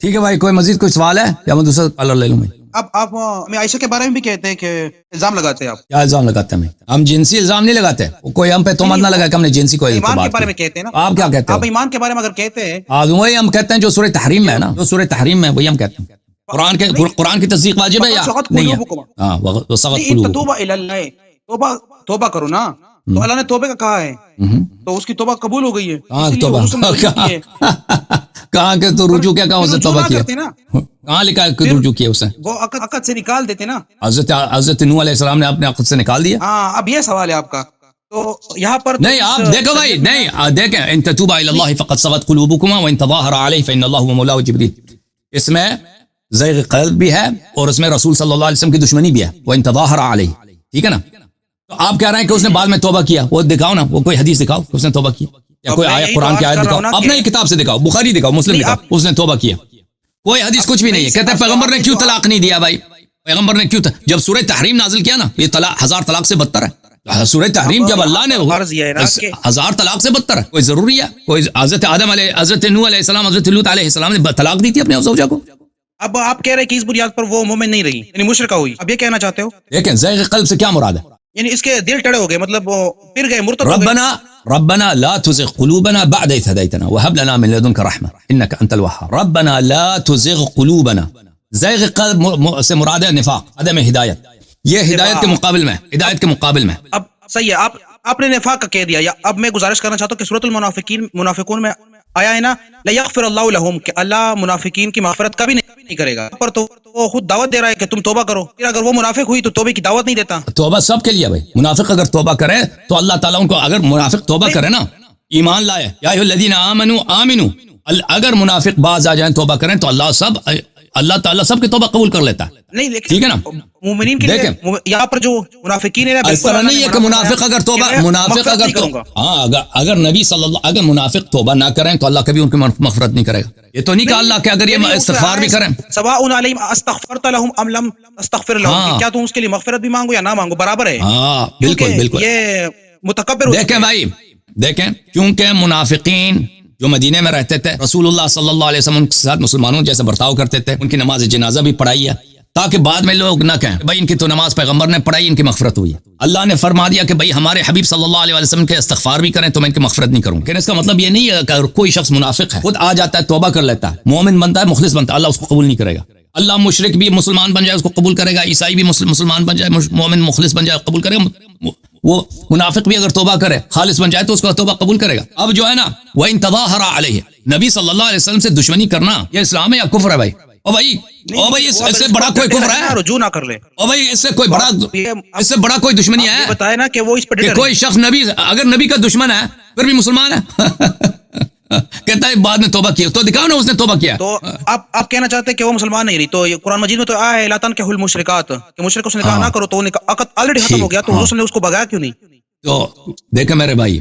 ٹھیک ہے بھائی، کوئی مزید کوئی سوال ہے یا میں دوسرا کالر لے لوں میں؟ اب آپ ہمیں عائشہ کے بارے میں بھی کہتے ہیں کہ الزام لگاتے ہیں آپ. کیا الزام لگاتے ہیں؟ ہم جنسی الزام نہیں لگاتے، کوئی ہم پہ تہمت نہ لگا کہ ہم نے جنسی کوئی ایمان کے بات بارے کی. میں کہتے ہیں نا. آپ کیا کہتے آپ ہو؟ ایمان کے بارے میں اگر کہتے ہیں وہی ہم کہتے ہیں جو سورہ تحریم میں ہے نا، جو سورہ تحریم میں وہی ہم کہتے ہیں. قرآن کی تصدیق واجب ہے یا نہیں ہے؟ ہاں وسغت قلوبکم. توبہ کرو نا، تو اللہ نے توبہ کا کہا ہے تو اس کی توبہ قبول ہو گئی ہے. کہاں توبہ؟ کہاں کہ تو رجوع کیا کہاں اسے توبہ کیا؟ کہاں لکھا ہے کہ رجوع کیا اسے؟ وہ عقد سے نکال دیتے نا. حضرت نوح علیہ السلام نے اپنے عقد سے نکال دیا. ہاں اب یہ سوال ہے آپ کا، تو یہاں پر نہیں آپ دیکھو بھائی، نہیں دیکھیں، ان تتوبا الی اللہ فقد صغت قلوبکما وان تظاہر علیہ فان اللہ هو مولاه جبریل. اس میں زیغ قلب بھی ہے اور اس میں رسول صلی اللہ علیہ وسلم کی دشمنی بھی ہے. وان تظاہر علیہ، ٹھیک ہے نا؟ تو آپ کہہ رہے ہیں کہ اس نے بعد میں توبہ کیا، وہ دکھاؤ نا، وہ کوئی حدیث دکھاؤ کہ اس نے توبہ کی، یا کوئی آیت قرآن کی آیت دکھاؤ، اپنے ہی کتاب سے دکھاؤ، بخاری دکھاؤ، مسلم دکھاؤ اس نے توبہ کیا. کوئی حدیث کچھ بھی نہیں ہے. کہتے ہیں پیغمبر نے کیوں طلاق نہیں دیا بھائی؟ پیغمبر نے کیوں جب سورہ تحریم نازل کیا نا، یہ طلاق 1000 طلاق سے بدتر ہے. سورہ تحریم جب اللہ نے 1000 طلاق سے بدتر ہے. کوئی ضروری ہے؟ کوئی حضرت آدم علیہ، حضرت نوح علیہ السلام، حضرت لوط علیہ السلام نے طلاق دی تھی اپنے زوجہ کو. اب آپ کہہ رہے ہیں کہ اس بنیاد پر وہ مومن نہیں رہی، یعنی مشرکہ ہوئی. اب یہ کہنا چاہتے ہو؟ لیکن زیغ قلب سے کیا مراد ہے؟ یعنی اس کے دل ٹڑے ہو گئے، مطلب وہ پھر گئے، مرتد ہو گئے. ربنا لا تزغ قلوبنا بعد إذ هديتنا وهب لنا من لدنك رحمة إنك أنت الوهاب. ربنا لا تزغ قلوبنا. زیغ قلب سے مراد ہے نفاق، عدم ہدایت. یہ ہدایت کے مقابل میں، ہدایت کے مقابل میں. اب صحیح ہے، آپ نے نفاق کا کہہ دیا. یا اب میں گزارش کرنا چاہتا ہوں کہ سورۃ المنافقون میں آیا ہے نا، لیغفر اللہ لہم، کہ اللہ منافقین کی مغفرت کبھی نہیں کرے گا. پر تو وہ خود دعوت دے رہا ہے کہ تم توبہ کرو. پھر اگر وہ منافق ہوئی تو توبے کی دعوت نہیں دیتا. توبہ سب کے لیے بھائی. منافق اگر توبہ کرے تو اللہ تعالیٰ ان کو، اگر منافق توبہ کرے نا، ایمان لائے، یا ایھا الذین آمنوا آمنوا، اگر منافق باز آ جائیں توبہ کریں تو اللہ تعالیٰ سب کی توبہ قبول کر لیتا ہے. نہیں لیکن ٹھیک ہے نا؟ مومنین کے لیے یہاں پر جو منافقین ہیں، اس طرح نہیں ہے کہ منافق اگر توبہ، منافق اگر نبی صلی اللہ، اگر منافق توبہ نہ کریں تو اللہ کبھی ان کی مغفرت نہیں کرے گا. یہ تو نہیں کہا اللہ کہ اگر یہ استغفار بھی کریں، سواء علیہم استغفرت لهم ام لم تستغفر لهم، کیا تم اس کے لیے مغفرت بھی مانگو یا نہ مانگو برابر ہے. ہاں بالکل بالکل. یہ متکبر. دیکھیں بھائی، دیکھیں، کیونکہ منافقین جو مدینے میں رہتے تھے، رسول اللہ صلی اللہ علیہ وسلم کے ساتھ مسلمانوں جیسے برتاؤ کرتے تھے، ان کی نماز جنازہ بھی پڑھائی ہے تاکہ بعد میں لوگ نہ کہیں بھائی ان کی تو نماز پیغمبر نے پڑھائی، ان کی مغفرت ہوئی. اللہ نے فرما دیا کہ بھائی ہمارے حبیب صلی اللہ علیہ وسلم کے استغفار بھی کریں تو میں ان کی مغفرت نہیں کروں. لیکن اس کا مطلب یہ نہیں ہے کہ اگر کوئی شخص منافق ہے، خود آ جاتا ہے، توبہ کر لیتا ہے، مومن بنتا ہے، مخلص بنتا ہے، اللہ اس کو قبول نہیں کرے گا. اللہ مشرک بھی مسلمان بن جائے اس کو قبول کرے گا، عیسائی بھی مسلمان بن جائے، مومن مخلص بن جائے قبول کرے گا. وہ منافق بھی اگر توبہ کرے، خالص بن جائے تو اس کو توبہ قبول کرے گا. اب جو ہے نا، وَإِن تَظَاهَرَ عَلَيْهِ، نبی صلی اللہ علیہ وسلم سے دشمنی کرنا یہ اسلام ہے یا کفر ہے بھائی؟ او بھائی اس سے بڑا کوئی کفر ہے؟ رجوع نہ کر لے. او بھائی اس سے بڑا کوئی دشمنی ہے؟ بتائے نا کہ وہ اس پہ کوئی شخص نبی، اگر نبی کا دشمن ہے پھر بھی مسلمان ہے کہتا ہے بعد میں توبہ کیا، تو دکھاؤ نا اس نے توبہ کیا. تو آپ کہنا چاہتے ہیں کہ وہ مسلمان نہیں رہی. تو قرآن مجید میں تو آیا ہے لا تنکحوا المشرکات، کہ مشرکوں سے نکاح نہ کرو. تو عقد آلریڈی ختم ہو گیا، تو اس نے اس کو بھگایا کیوں نہیں؟ تو دیکھیں میرے بھائی،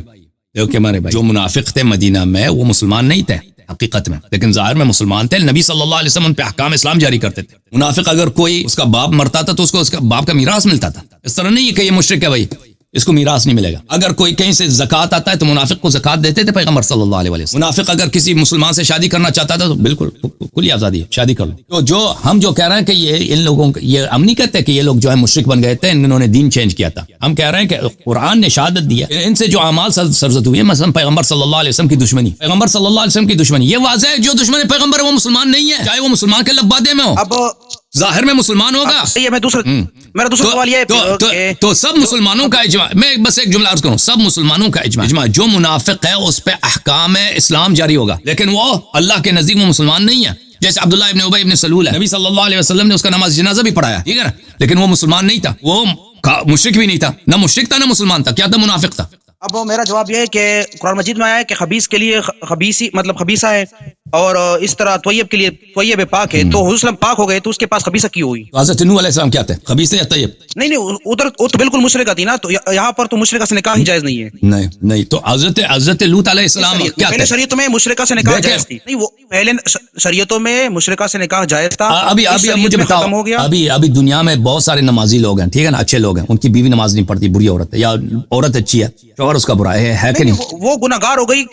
جو منافق تھے مدینہ میں وہ مسلمان نہیں تھے حقیقت میں، لیکن ظاہر میں مسلمان تھے. نبی صلی اللہ علیہ وسلم ان پہ احکام اسلام جاری کرتے تھے. منافق اگر کوئی اس کا باپ مرتا تھا تو اس کو اس کا باپ کا میراث ملتا تھا. اس طرح نہیں ہے کہ یہ مشرک ہے بھائی اس کو میراث نہیں ملے گا. اگر کوئی کہیں سے زکات آتا ہے تو منافق کو زکات دیتے تھے پیغمبر صلی اللہ علیہ وسلم. منافق اگر کسی مسلمان سے شادی کرنا چاہتا تھا تو بالکل کھلی آزادی ہے، شادی کر لو. تو جو ہم جو کہہ رہے ہیں کہ یہ ان لوگوں یہ ہم نہیں کہتے کہ یہ لوگ جو ہے مشرک بن گئے تھے، انہوں نے دین چینج کیا تھا. ہم کہہ رہے ہیں کہ قرآن نے شہادت دی ہے ان سے جو اعمال سرزد ہوئے، مثلا پیغمبر صلی اللہ علیہ وسلم کی دشمنی، پیغمبر صلی اللہ علیہ وسلم کی دشمنی یہ واضح ہے. جو دشمن پیغمبر ہے وہ مسلمان نہیں ہے، چاہے وہ مسلمان کے لبادے میں ہو، اب ظاہر میں مسلمان ہوگا. میرا دوسرا سوال یہ ہے تو سب مسلمانوں کا اجماع، میں بس ایک جملہ عرض کروں، سب مسلمانوں کا اجماع جو منافق ہے اس پہ احکام اسلام جاری ہوگا، لیکن وہ اللہ کے نزدیک وہ مسلمان نہیں ہے. جیسے عبداللہ ابن ابی ابن سلول ہے، نبی صلی اللہ علیہ وسلم نے اس کا نماز جنازہ بھی پڑھایا، ٹھیک ہے نا، لیکن وہ مسلمان نہیں تھا، وہ مشرک بھی نہیں تھا، نہ مشرک تھا نہ مسلمان تھا. کیا تھا؟ منافق تھا. اب میرا جواب یہ ہے کہ قرآن مجید میں آیا ہے کہ خبیث کے لیے خبیثی مطلب خبیثہ ہے، اور اس طرح طیب کے لیے طیب پاک ہے. تو حضور صلی اللہ علیہ وسلم پاک ہو گئے تو اس کے پاس خبیثہ کیوں ہوئی؟ حضرت نوح علیہ السلام کیا تھے؟ خبیث یا طیب؟ نہیں ادھر وہ تو بالکل مشرکہ تھی نا، تو یہاں پر تو مشرکہ سے نکاح ہی جائز نہیں ہے. نہیں تو حضرت لوط علیہ السلام کیا تھے؟ پہلے شریعتوں میں مشرکہ سے نکاح جائز تھی. نہیں وہ پہلے شریعتوں میں مشرکہ سے نکاح جائز تھا. ابھی مجھے بتاؤ، ابھی دنیا میں بہت سارے نمازی لوگ ہیں، ٹھیک ہے نا، اچھے لوگ ہیں، ان کی بیوی نماز نہیں پڑھتی، بری عورت ہے، یا عورت اچھی ہے، شوہر شوہر اس کا برا ہے کہ نہیں؟ وہ گناہگار ہو گئی.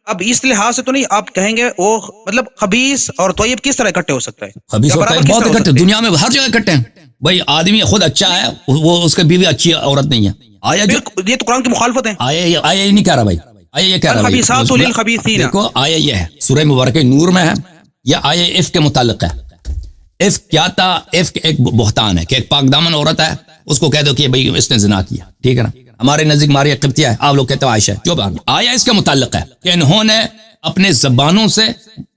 اب اس لحاظ سے تو نہیں آپ کہیں گے وہ مطلب خبیث اور طیب کس طرح اکٹھے ہو سکتا ہے؟ خبیث اور طیب بہت اکٹھے دنیا میں ہر جگہ اکٹھے ہیں بھائی. آدمی خود اچھا ہے وہ اس کی بیوی اچھی عورت نہیں ہے. آیا جو یہ تو قرآن کی مخالفت ہے. آیا یہ نہیں کہہ رہا بھائی, آیا یہ کہہ رہا بھائی. الخبیثات للخبیثین. دیکھو آیا یہ ہے سورہ مبارکہ نور میں ہے, یہ آیا عفق کے متعلق ہے. عفق کیا تھا؟ عفق ایک بہتان ہے کہ ایک پاک دامن عورت ہے اس کو کہہ دو کہ بھائی اس نے زنا کیا, ٹھیک ہے نا. ہمارے نزدیک ماریا قبطیہ ہے, آپ لوگ کہتے ہو عائشہ. جو آیا اس کے متعلق ہے کہ انہوں نے اپنے زبانوں سے,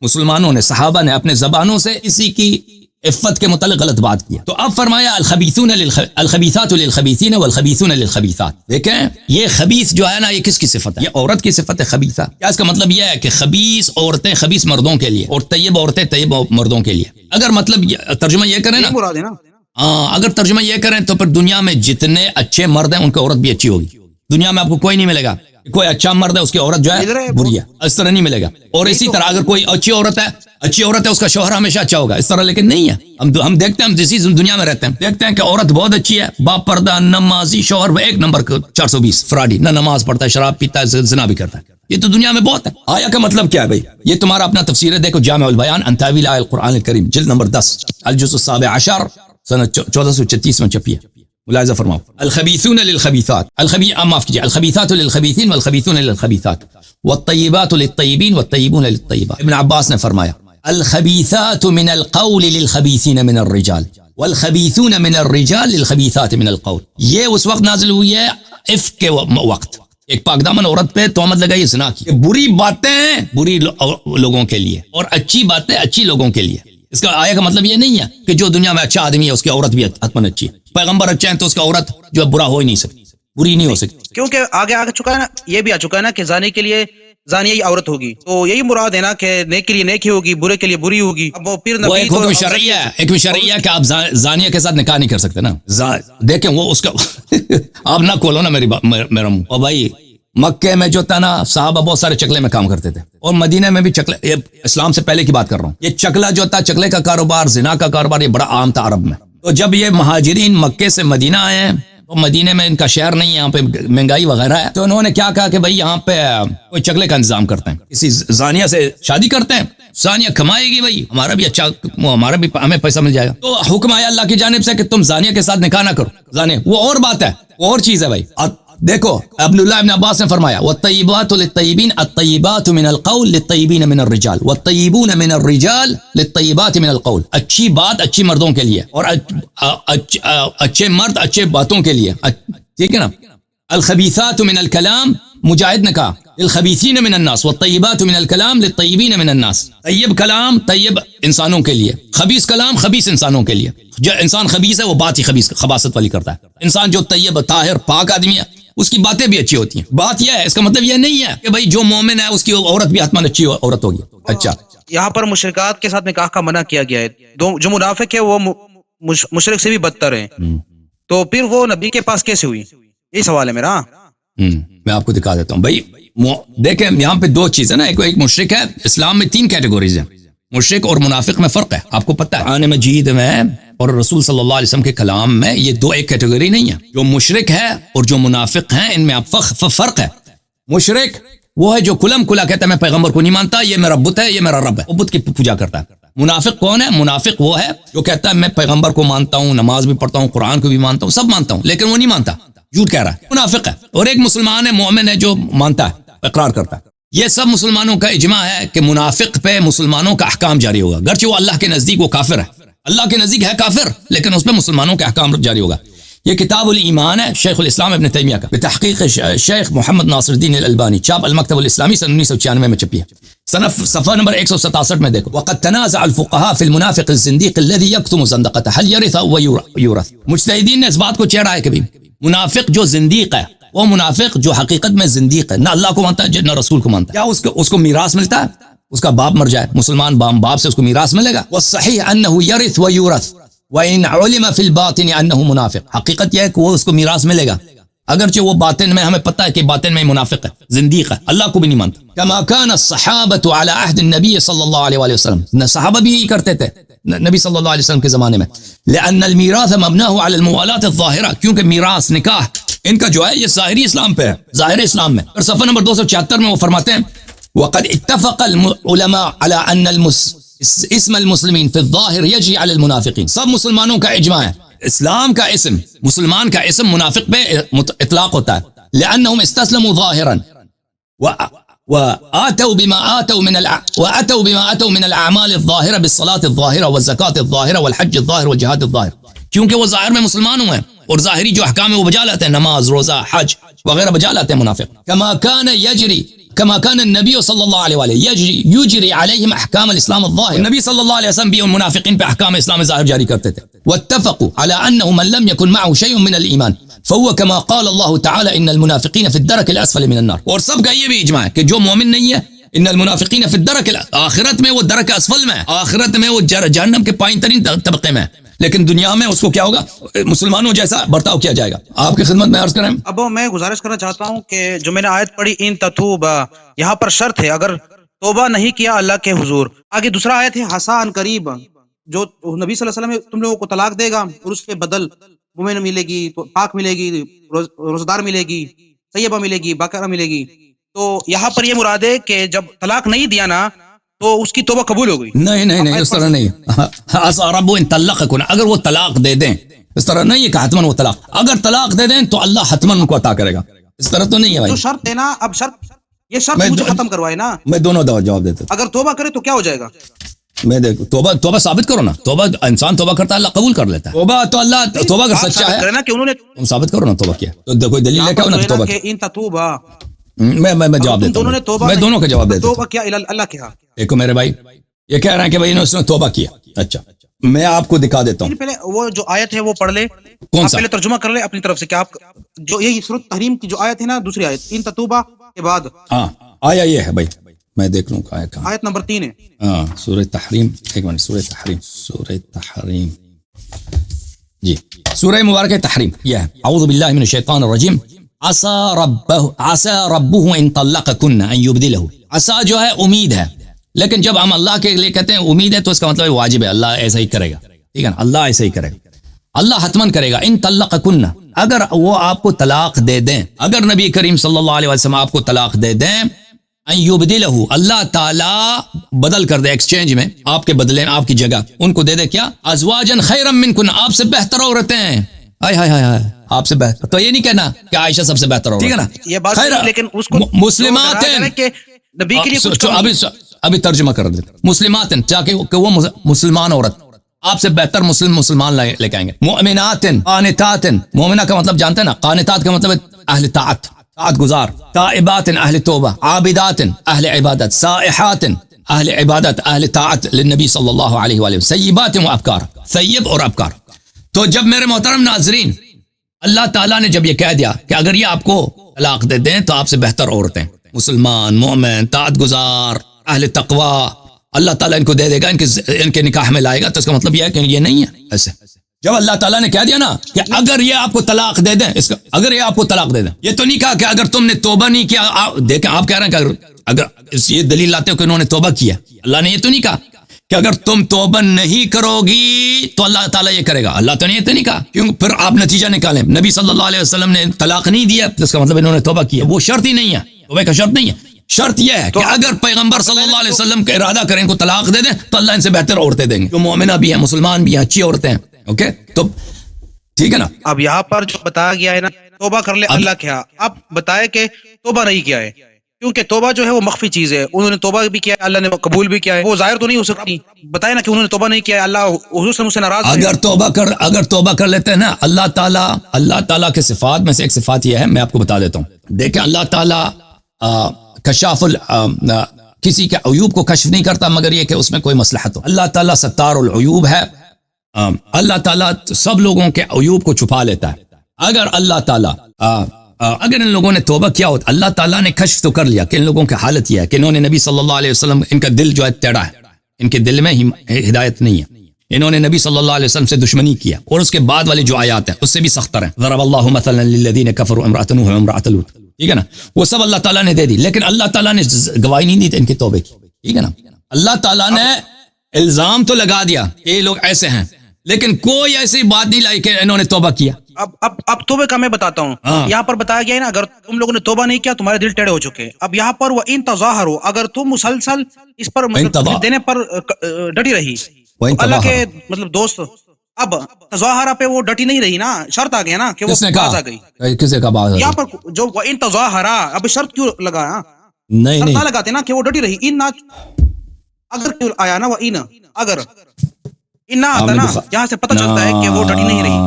مسلمانوں نے صحابہ نے اپنے زبانوں سے کسی کی عفت کے متعلق غلط بات کیا. تو اب فرمایا الخبیثات للخبیثین والخبیثون للخبیثات. دیکھیں یہ خبیث جو ہے نا یہ کس کی صفت ہے؟ یہ عورت کی صفت ہے خبیثہ. کیا اس کا مطلب یہ ہے کہ خبیث عورتیں خبیث مردوں کے لیے اور طیب عورتیں طیب مردوں کے لیے؟ اگر مطلب ترجمہ یہ کریں نا, ہاں اگر ترجمہ یہ کریں تو پھر دنیا میں جتنے اچھے مرد ہیں ان کی عورت بھی اچھی ہوگی. دنیا میں آپ کو کوئی نہیں ملے گا کوئی اچھا مرد ہے اس کی عورت جو ہے بری ہے, اس طرح نہیں ملے گا. اور اسی طرح اگر کوئی اچھی عورت ہے اس کا شوہر ہمیشہ اچھا ہوگا, اس طرح لیکن نہیں ہے. ہم دیکھتے ہیں, ہم جس دنیا میں رہتے ہیں دیکھتے ہیں کہ عورت بہت اچھی ہے, باپ پردہ نمازی, شوہر ایک نمبر 420 فراڈی, نہ نماز پڑھتا ہے, شراب پیتا ہے, زنا بھی کرتا ہے. یہ تو دنیا میں بہت ہے. آیا کا مطلب کیا ہے بھائی؟ یہ تمہارا اپنا تفسیر ہے, دیکھو جامع البیان عن تاویل آیات القرآن الکریم جلد نمبر 10 الجزء السابع عشر سنہ 1436 میں چھپی ہے. ملاحظہ فرماؤ. الخبیثون للخبیثات, معاف کیجیے, الخبیثات للخبیثین والخبیثون للخبیثات والطیبات للطیبین والطیبون للطیبات. ابن عباس نے فرمایا الخبیثات من القول للخبیثین من الرجال والخبیثون من الرجال للخبیثات من القول. یہ اس وقت نازل ہوئی ہے عفق کے وقت. ایک پاک دامن عورت پہ تہمت لگائی زنا کی. بری باتیں بری لوگوں کے لیے اور اچھی باتیں اچھی لوگوں کے لیے. اس کا آیا کا مطلب یہ نہیں ہے کہ جو دنیا میں اچھا آدمی ہے اس کی عورت بھی حتماً اچھی ہے. پیغمبر اچھا ہے تو اس کا عورت جو ہے برا ہو ہی نہیں سکتی, بری نہیں ہو سکتی, کیونکہ آگے چکا ہے نا, یہ بھی آ چکا ہے نا کہ زانی کے لیے زانی ہی عورت ہوگی. تو یہی مراد ہے نا کہ نیک کے لیے نیکی ہوگی, برے کے لیے بری ہوگی. اب وہ پھر ایک حکم شرعیہ ہے, ایک شرعیہ کہ آپ زانیہ کے ساتھ نکاح نہیں کر سکتے نا. دیکھیں وہ اس کا آپ نہ کھولو نا میرا منہ. اور بھائی مکے میں جو تھا نا صحابہ بہت سارے چکلے میں کام کرتے تھے, اور مدینہ میں بھی چکلے, اسلام سے پہلے کی بات کر رہا ہوں. یہ چکلا جو تھا, چکلے کا کاروبار, زنا کا کاروبار, یہ بڑا عام تھا عرب میں. تو جب یہ مہاجرین مکے سے مدینہ آئے ہیں تو مدینہ میں ان کا شہر نہیں ہے, یہاں پہ مہنگائی وغیرہ ہے, تو انہوں نے کیا کہا کہ بھائی یہاں پہ کوئی چکلے کا انتظام کرتے ہیں, کسی زانیہ سے شادی کرتے ہیں, زانیہ کمائے گی بھائی, ہمارا بھی اچھا, ہمارا بھی ہمیں پیسہ مل جائے گا. تو حکم آیا اللہ کی جانب سے کہ تم زانیہ کے ساتھ نکاح نہ کرو. زانیہ وہ اور بات ہے, وہ اور چیز ہے بھائی. دیکھو عبداللہ ابن عباس نے فرمایا والطیبات للطیبین الطیبات من القول للطیبین من الرجال والطیبون من الرجال للطیبات من القول. اچھی بات اچھی مردوں کے لیے اور اچھے مرد اچھے باتوں کے لیے, ٹھیک ہے نا. الخبیثات من الکلام, مجاہد نے کہا الخبیثین من الناس والطیبات من الکلام للطیبین من الناس. طیب کلام طیب انسانوں کے لیے, خبیث کلام خبیث انسانوں کے لیے. جو انسان خبیث ہے وہ بات ہی خبیث خباثت والی کرتا ہے. انسان جو طیب طاہر پاک آدمی ہے اس کی باتیں بھی اچھی ہوتی ہیں. بات یہ ہے, اس کا مطلب یہ نہیں ہے کہ بھائی جو مومن ہے اس کی عورت بھی حتماً اچھی عورت ہوگی. اچھا یہاں پر مشرکات کے ساتھ نکاح کا منع کیا گیا ہے. جو منافق ہے وہ مشرک سے بھی بدتر ہیں, تو پھر وہ نبی کے پاس کیسے ہوئی؟ یہ سوال ہے میرا. میں آپ کو دکھا دیتا ہوں بھائی. دیکھیں یہاں پہ دو چیزیں نا, ایک مشرک ہے. اسلام میں 3 کیٹیگوریز ہیں. مشرک اور منافق میں فرق ہے, آپ کو پتہ ہے. قرآن مجید میں اور رسول صلی اللہ علیہ وسلم کے کلام میں یہ دو ایک کیٹیگری نہیں ہے. جو مشرک ہے اور جو منافق ہیں ان میں آپ فرق ہے. مشرک وہ ہے جو کلم کلا کہتا ہے میں پیغمبر کو نہیں مانتا, یہ میرا بت ہے, یہ میرا رب ہے, وہ بت کی پوجا کرتا ہے. منافق کون ہے؟ منافق وہ ہے جو کہتا ہے میں پیغمبر کو مانتا ہوں, نماز بھی پڑھتا ہوں, قرآن کو بھی مانتا ہوں, سب مانتا ہوں, لیکن وہ نہیں مانتا, جھوٹ کہہ رہا ہے, منافق ہے. اور ایک مسلمان ہے, مومن ہے, جو مانتا ہے, اقرار کرتا ہے. یہ سب مسلمانوں کا اجماع ہے کہ منافق پہ مسلمانوں کا احکام جاری ہوگا, گرچہ وہ اللہ کے نزدیک وہ کافر ہے, اللہ کے نزدیک ہے کافر, لیکن اس پہ مسلمانوں کے احکام جاری ہوگا. یہ کتاب الایمان ہے شیخ الاسلام ابن تیمیہ کا, بتحقیق شیخ محمد ناصر الدین الالبانی, چاپ المکتب الاسلامی سن 1996 میں چھپی ہے. صفحہ نمبر 167 میں دیکھو. وقد تنازع الفقهاء في المنافق الزنديق الذي يكتم زندقته هل يرث او يورث. مجتہدین نے اس بات کو چھیڑا ہے کہ منافق جو زندیق ہے, وہ منافق جو حقیقت میں زندیق ہے, نہ اللہ کو مانتا ہے نہ رسول کو مانتا ہے, کیا اس کو میراث ملتا ہے؟ اس کا باپ مر جائے, مسلمان باپ سے اس کو میراث ملے گا. والصحیح انه يرث ويورث وان علم في الباطن انه منافق. حقیقت یہ ہے کہ وہ اس کو میراث ملے گا, اگرچہ وہ باطن میں ہمیں پتہ ہے کہ باطن میں منافق ہے, زندیق ہے, اللہ کو بھی نہیں مانتا. كما كان الصحابة على عهد النبي صلى الله عليه وسلم. صحابہ بھی یہی کرتے تھے نبی صلی اللہ علیہ وسلم کے زمانے میں. لأن الميراث مبناه على الموالات الظاهرة, کیونکہ میراث نکاح ان کا جو ہے یہ ظاہری اسلام پہ ہے، ظاہر اسلام میں. اور صفحہ نمبر 276 میں وہ فرماتے ہیں وقد اتفق العلماء على ان اسم المسلمین فی الظاہر یجری علی المنافقین. سب مسلمانوں کا اجماع ہے اسلام کا اسم، مسلمان کا اسم منافق پہ اطلاق ہوتا ہے، لانہم استسلموا ظاہرا وآتوا بما آتوا من الاعمال الظاہرہ بالصلاة الظاہرہ والزکاة الظاہرہ والحج الظاہر والجہاد الظاہر. کیونکہ وہ ظاہر میں مسلمان ہوئے ہیں اور ظاہری جو احکام ہے وہ بجا لاتے ہیں، نماز، روزہ، حج وغیرہ بجا لاتے ہیں منافق. كما كان النبی صلی اللہ علیہ وآلہ یجری علیہم احکام الاسلام الظاہر. نبی صلی اللہ علیہ وسلم بھی ان منافقین پہ احکام اسلام ظاہر جاری کرتے تھے. واتفقوا على انه من لم يكن معه شيء من الايمان فهو كما قال الله تعالى ان المنافقین في الدرك الاسفل من النار. اور سب کا یہ بھی اجماع ہے کہ جو مومن نہیں ہے ان المنافقین فی الدرک، آخرت میں وہ درک اسفل میں، آخرت میں وہ جہنم کے پائن ترین طبقے میں، لیکن دنیا میں اس کو کیا ہوگا، مسلمانوں جیسا برتاؤ کیا جائے گا. آپ کی خدمت میں عرض کریں. اب میں گزارش کرنا چاہتا ہوں کہ جو میں نے آیت پڑھی ان تتوبا، یہاں پر شرط ہے اگر توبہ نہیں کیا اللہ کے حضور. آگے دوسرا آیت ہے حسا ان قریب، جو نبی صلی اللہ علیہ وسلم تم لوگوں کو طلاق دے گا اور اس کے بدل مومن ملے گی، پاک ملے گی، روزدار ملے گی، طیبہ ملے گی، باقرہ ملے گی. تو یہاں پر یہ مراد ہے کہ جب طلاق نہیں دیا نا تو اس کی توبہ قبول ہو گئی. نہیں اس طرح نہیں. عسى رب ان طلقكن، اگر وہ طلاق دے دیں، اس طرح نہیں ہے کہ حتماً وہ طلاق، اگر طلاق دے دیں تو اللہ حتماً ان کو عطا کرے گا، اس طرح تو نہیں ہے بھائی. جو شرط ہے نا، اب شرط یہ شرط مجھے ختم کروائے نا. میں دونوں جواب دیتا ہوں. اگر توبہ کرے تو کیا ہو جائے گا؟ میں دیکھو توبہ ثابت کرو نا. توبہ انسان توبہ کرتا ہے اللہ قبول کر لیتا ہے. توبہ تو اللہ توبہ اگر سچا ہے نا کہ انہوں نے، تم ثابت کرو نا توبہ کیا، تو کوئی دلیل ہے کہ انہوں نے توبہ کیا. ان تتوبا، میں جواب دیتا ہوں، میں دونوں کا جواب دیتا ہوں. توبہ کیا اللہ کے ہاں. دیکھو میرے بھائی یہ کہہ رہے ہیں کہ بھائی اس نے توبہ کیا. اچھا میں آپ کو دکھا دیتا ہوں. پہلے وہ جو آیت ہے وہ پڑھ لے، کون سا؟ پہلے ترجمہ کر لے اپنی طرف سے کہ آپ جو یہ سورۃ تحریم کی جو آیت ہے نا، دوسری آیت ان تتوبا کے بعد، ہاں آیا یہ ہے بھائی، میں دیکھ لوں کہاں آیت نمبر 3 ہے. ہاں سورہ تحریم، ایک منٹ، سورہ تحریم جی، سورہ مبارکہ تحریم یہ ہے. اعوذ باللہ من الشیطان الرجیم. عسى ربه ان طلقكن ان يبدله. عسى جو ہے امید ہے، لیکن جب ہم اللہ کے لیے کہتے ہیں امید ہے تو اس کا مطلب واجب ہے، اللہ ایسا ہی کرے گا. ٹھیک ہے نا، اللہ ایسا ہی کرے گا، اللہ حتماً کرے گا. ان طلقكن، اگر وہ آپ کو طلاق دے دیں، اگر نبی کریم صلی اللہ علیہ وسلم آپ کو طلاق دے دیں، ان یبدلہ، اللہ تعالی بدل کر دے، ایکسچینج میں آپ کے بدلے آپ کی جگہ ان کو دے دے کیا، ازواجا خیرا منکن، آپ سے بہتر عورتیں. ہائے ہائے ہائے، آپ سے بہتر، تو یہ نہیں کہنا کہ عائشہ سب سے بہتر عورت، ٹھیک ہے نا، یہ بات خیر، لیکن اس کو مسلمات کہ نبی کے لیے کچھ ابھی ترجمہ کر دیتے، مسلمات تاکہ وہ مسلمان عورت آپ سے بہتر مسلمان لے کے آئیں گے. مؤمنات قانتات، مومنہ کا مطلب جانتے ہیں نا، قانتات کا مطلب اہل طاعت گزار، تائبات اہل توبہ، عابدات اہل عبادت، سائحات اہل عبادت اہل طاعت للنبی صلی اللہ علیہ وآلہ وسلم، سیبات و ابکار، سیب اور ابکار. تو جب میرے محترم ناظرین اللہ تعالیٰ نے جب یہ کہہ دیا کہ اگر یہ آپ کو طلاق دے دیں تو آپ سے بہتر عورتیں، مسلمان، مومن، طاعت گزار، اہل تقوی، اللہ تعالیٰ ان کو دے دے گا، ان کے نکاح میں لائے گا. تو اس کا مطلب یہ ہے کہ یہ نہیں ہے ایسے. جب اللہ تعالیٰ نے کہہ دیا نا کہ اگر یہ آپ کو طلاق دے دیں، اگر یہ آپ کو طلاق دے دیں، یہ تو نہیں کہا کہ اگر تم نے توبہ نہیں کیا. دیکھیں آپ کہہ رہے ہیں کہ اگر یہ دلیل لاتے ہو کہ انہوں نے توبہ کیا، اللہ نے یہ تو نہیں کہا کہ اگر تم توبہ نہیں کرو گی تو اللہ تعالیٰ یہ کرے گا. اللہ تو نے یہ تو نہیں کہا. کیوں پھر آپ نتیجہ نکالیں، نبی صلی اللہ علیہ وسلم نے طلاق نہیں دیا تو اس کا مطلب انہوں نے توبہ کیا. وہ شرط ہی نہیں ہے، توبہ کا شرط نہیں ہے. شرط یہ ہے کہ اگر پیغمبر صلی اللہ علیہ وسلم کا ارادہ کریں ان کو طلاق دے دیں تو اللہ ان سے بہتر عورتیں دیں گے، جو مومنہ بھی ہیں، مسلمان بھی ہیں، اچھی عورتیں ہیں. اوکے، تو ٹھیک ہے نا. اب یہاں پر جو بتایا گیا ہے نا توبہ کر لے اللہ کیا، اب بتائے کہ توبہ نہیں کیا ہے، کیونکہ توبہ جو ہے وہ مخفی چیز ہے. انہوں نے توبہ بھی کیا ہے، اللہ نے قبول بھی کیا ہے، وہ ظاہر تو نہیں ہو سکتی. بتائے نا کہ انہوں نے توبہ نہیں کیا ہے، اللہ حضور سے مجھ سے ناراض ہے. اگر توبہ کر لیتے ہیں نا، اللہ تعالیٰ کے صفات میں سے ایک صفات یہ ہے، میں آپ کو بتا دیتا ہوں. دیکھیں اللہ تعالیٰ کشاف کسی کے عیوب کو کشف نہیں کرتا مگر یہ کہ اس میں کوئی مصلحت ہو. اللہ تعالیٰ ستار العیوب ہے، اللہ تعالیٰ سب لوگوں کے عیوب کو چھپا لیتا ہے. اگر اللہ تعالیٰ اگر ان لوگوں نے توبہ کیا ہوتا، اللہ تعالیٰ نے کشف تو کر لیا کہ ان لوگوں کی حالت یہ ہے کہ انہوں نے نبی صلی اللہ علیہ وسلم، ان کا دل جو ہے ٹیڑھا ہے، ان کے دل میں ہدایت نہیں ہے، انہوں نے نبی صلی اللہ علیہ وسلم سے دشمنی کیا، اور اس کے بعد والی جو آیات ہیں اس سے بھی سختر ہیں. ضرب اللہ مثلا للذین کفروا امرأۃ نوح وامرأۃ لوط، ٹھیک ہے نا، وہ سب اللہ تعالیٰ نے دے دی، لیکن اللہ تعالیٰ نے گواہی نہیں دی تھی ان کی توبے کی. ٹھیک ہے نا، اللہ تعالیٰ نے الزام تو لگا دیا کہ یہ لوگ ایسے ہیں، لیکن کوئی ایسی بات نہیں لائی کہ انہوں نے توبہ کیا. اب توبے کا میں بتاتا ہوں. یہاں پر بتایا گیا ہے نا اگر تم لوگوں نے توبہ نہیں کیا تمہارے دل ٹیڑے ہو چکے. اب یہاں پر وہ ان تظاہروا اگر تم مسلسل اس پر دینے پر ڈٹی رہی اللہ کے مطلب دوست. اب تظاہرہ پہ وہ ڈٹی نہیں رہی نا, شرط آ گیا نا کہ وہ باز آ گئی. کسے کا باز؟ یہاں پر جو وہ ان تظاہرہ اب شرط کیوں لگا؟ نہیں نہ لگاتے نا کہ وہ ڈٹی رہی. ان اگر کیوں آیا نا وہ ان اگر نہ آتا نا یہاں سے پتہ چلتا ہے کہ وہ ڈٹی نہیں رہی.